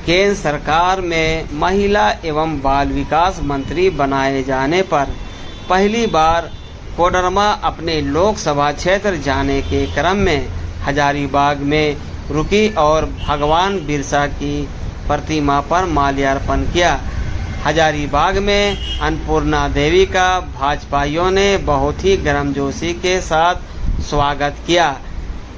केंद्र सरकार में महिला एवं बाल विकास मंत्री बनाए जाने पर पहली बार कोडरमा अपने लोकसभा क्षेत्र जाने के क्रम में हजारीबाग में रुकी और भगवान बिरसा की प्रतिमा पर माल्यार्पण किया। हजारीबाग में अन्नपूर्णा देवी का भाजपाइयों ने बहुत ही गर्मजोशी के साथ स्वागत किया।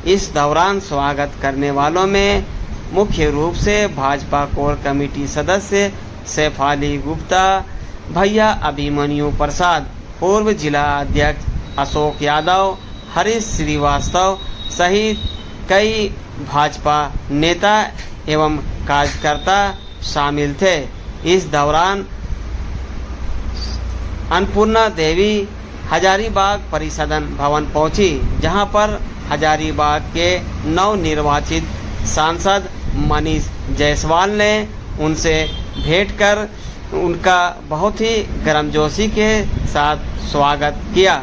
इस दौरान स्वागत करने वालों में मुख्य रूप से भाजपा कोर कमेटी सदस्य सैफाली गुप्ता, भैया अभिमन्यु प्रसाद, पूर्व जिला अध्यक्ष अशोक यादव, हरीश श्रीवास्तव सहित कई भाजपा नेता एवं कार्यकर्ता शामिल थे। इस दौरान अन्नपूर्णा देवी हजारीबाग परिसदन भवन पहुंची, जहां पर हजारीबाग के नवनिर्वाचित सांसद मनीष जायसवाल ने उनसे भेंट कर उनका बहुत ही गर्मजोशी के साथ स्वागत किया।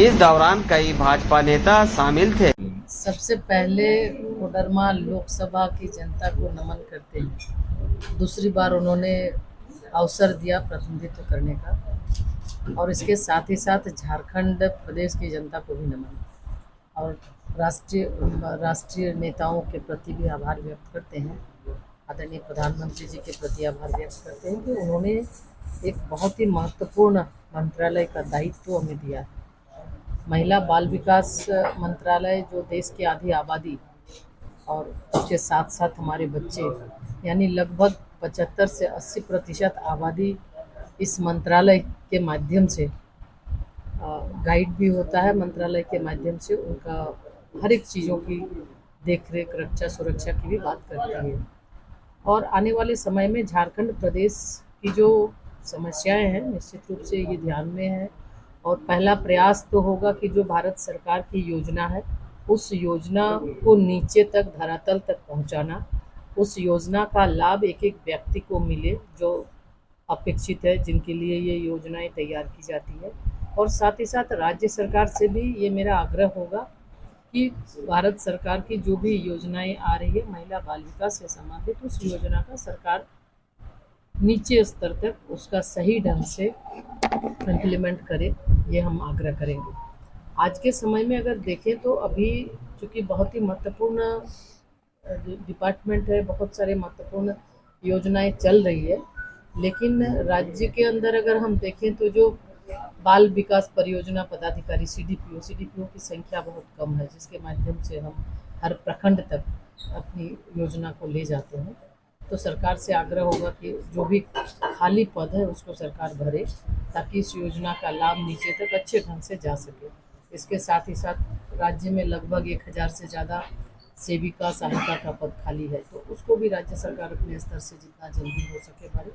इस दौरान कई भाजपा नेता शामिल थे। सबसे पहले कोडरमा लोकसभा की जनता को नमन करते हैं। दूसरी बार उन्होंने अवसर दिया प्रतिनिधित्व करने का, और इसके साथ ही साथ झारखंड प्रदेश की जनता को भी नमन, और राष्ट्रीय नेताओं के प्रति भी आभार व्यक्त करते हैं। आदरणीय प्रधानमंत्री जी के प्रति आभार व्यक्त करते हैं कि उन्होंने एक बहुत ही महत्वपूर्ण मंत्रालय का दायित्व हमें दिया है। महिला बाल विकास मंत्रालय, जो देश की आधी आबादी और उसके साथ साथ हमारे बच्चे, यानी लगभग 75 से 80% आबादी इस मंत्रालय के माध्यम से गाइड भी होता है। मंत्रालय के माध्यम से उनका हर एक चीज़ों की देखरेख, रक्षा, सुरक्षा की भी बात करती है। और आने वाले समय में झारखंड प्रदेश की जो समस्याएं हैं, निश्चित रूप से ये ध्यान में है। और पहला प्रयास तो होगा कि जो भारत सरकार की योजना है, उस योजना को नीचे तक, धरातल तक पहुंचाना, उस योजना का लाभ एक एक व्यक्ति को मिले जो अपेक्षित है, जिनके लिए ये योजनाएं तैयार की जाती है। और साथ ही साथ राज्य सरकार से भी ये मेरा आग्रह होगा कि भारत सरकार की जो भी योजनाएं आ रही है महिला बाल विकास से संबंधित, उस योजना का सरकार नीचे स्तर तक उसका सही ढंग से इम्प्लीमेंट करे, ये हम आग्रह करेंगे। आज के समय में अगर देखें तो अभी चूँकि बहुत ही महत्वपूर्ण डिपार्टमेंट है, बहुत सारे महत्वपूर्ण योजनाएं चल रही है, लेकिन राज्य के अंदर अगर हम देखें तो जो बाल विकास परियोजना पदाधिकारी सीडीपीओ की संख्या बहुत कम है, जिसके माध्यम से हम हर प्रखंड तक अपनी योजना को ले जाते हैं। तो सरकार से आग्रह होगा कि जो भी खाली पद है उसको सरकार भरे, ताकि इस योजना का लाभ नीचे तक अच्छे ढंग से जा सके। इसके साथ ही साथ राज्य में लगभग 1000 से ज़्यादा सेविका सहायिका का पद खाली है, तो उसको भी राज्य सरकार अपने स्तर से जितना जल्दी हो सके भरे।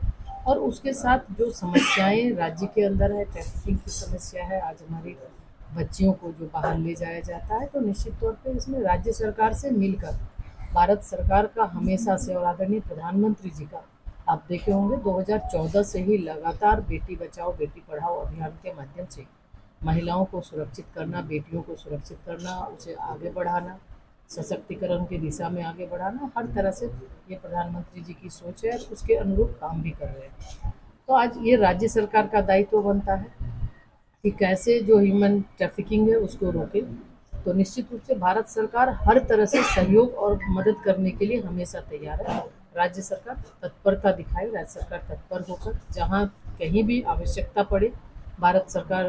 और उसके साथ जो समस्याएं राज्य के अंदर है, ट्रैफिकिंग की समस्या है, आज हमारी बच्चियों को जो बाहर ले जाया जाता है, तो निश्चित तौर पे इसमें राज्य सरकार से मिलकर भारत सरकार का हमेशा से, और आदरणीय प्रधानमंत्री जी का, आप देखे होंगे 2014 से ही लगातार बेटी बचाओ बेटी पढ़ाओ अभियान के माध्यम से महिलाओं को सुरक्षित करना, बेटियों को सुरक्षित करना, उसे आगे बढ़ाना, सशक्तिकरण की दिशा में आगे बढ़ाना, हर तरह से ये प्रधानमंत्री जी की सोच है, और उसके अनुरूप काम भी कर रहे हैं। तो आज ये राज्य सरकार का दायित्व बनता है कि कैसे जो ह्यूमन ट्रैफिकिंग है उसको रोके। तो निश्चित रूप से भारत सरकार हर तरह से सहयोग और मदद करने के लिए हमेशा तैयार है। राज्य सरकार तत्परता दिखाए, राज्य सरकार तत्पर होकर जहाँ कहीं भी आवश्यकता पड़े भारत सरकार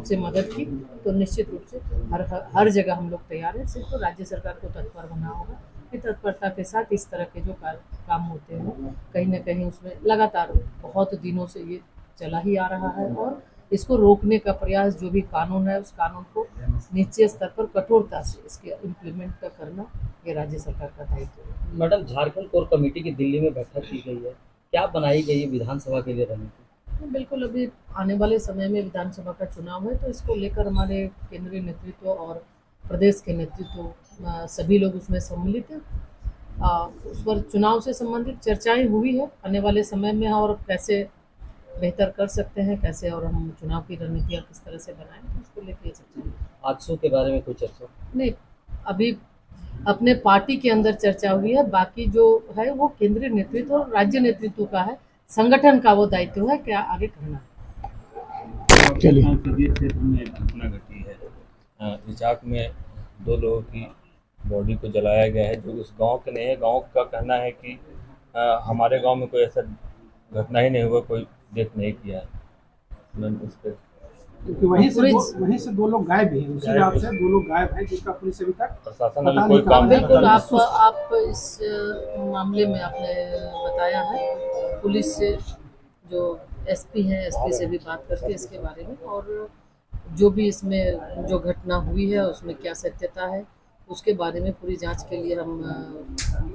से मदद की, तो निश्चित रूप से हर जगह हम लोग तैयार हैं। सिर्फ राज्य सरकार को तत्पर होना होगा कि तत्परता के साथ इस तरह के जो काम होते हैं, कहीं ना कहीं उसमें लगातार बहुत दिनों से ये चला ही आ रहा है, और इसको रोकने का प्रयास, जो भी कानून है उस कानून को निचले स्तर पर कठोरता से इसके इम्प्लीमेंट का करना, ये राज्य सरकार का दायित्व है। मैडम, झारखंड कोर कमेटी की दिल्ली में बैठक की गई है, क्या बनाई गई है विधानसभा के लिए रणनीति? बिल्कुल, अभी आने वाले समय में विधानसभा का चुनाव है, तो इसको लेकर हमारे केंद्रीय नेतृत्व और प्रदेश के नेतृत्व सभी लोग उसमें सम्मिलित हैं। उस पर चुनाव से संबंधित चर्चाएं हुई है आने वाले समय में, और कैसे बेहतर कर सकते हैं, कैसे और हम चुनाव की रणनीतियाँ किस तरह से बनाएं, उसको लेकर चर्चा। हादसों के बारे में कोई चर्चा नहीं, अभी अपने पार्टी के अंदर चर्चा हुई है, बाकी जो है वो केंद्रीय नेतृत्व और राज्य नेतृत्व का है, संगठन का वो दायित्व है क्या आगे करना है। चलिए। संसदीय क्षेत्र में घटना घटी है, इचाक में 2 लोगों की बॉडी को जलाया गया है जो उस गांव के नहीं है। गांव का कहना है कि हमारे गांव में कोई ऐसा घटना ही नहीं हुआ, कोई डेथ नहीं किया है। मैंने उस पर क्योंकि वहीं से 2 लोग गायब भी हैं, उसी रात से 2 लोग गायब हैं जिसका पुलिस अभी तक प्रशासन पता अभी कोई नहीं काम नहीं बिल्कुल कर रहा। आप इस मामले में आपने बताया है, पुलिस से जो एसपी हैं एसपी से भी बात करके इसके बारे में, और जो भी इसमें जो घटना हुई है उसमें क्या सत्यता है उसके बारे में पूरी जांच के लिए हम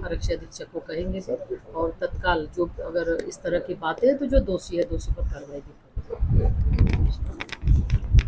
आरक्षी अधीक्षक को कहेंगे भी, और तत्काल जो अगर इस तरह की बातें हैं तो जो दोषी है दोषी पर कार्रवाई भी करेंगे।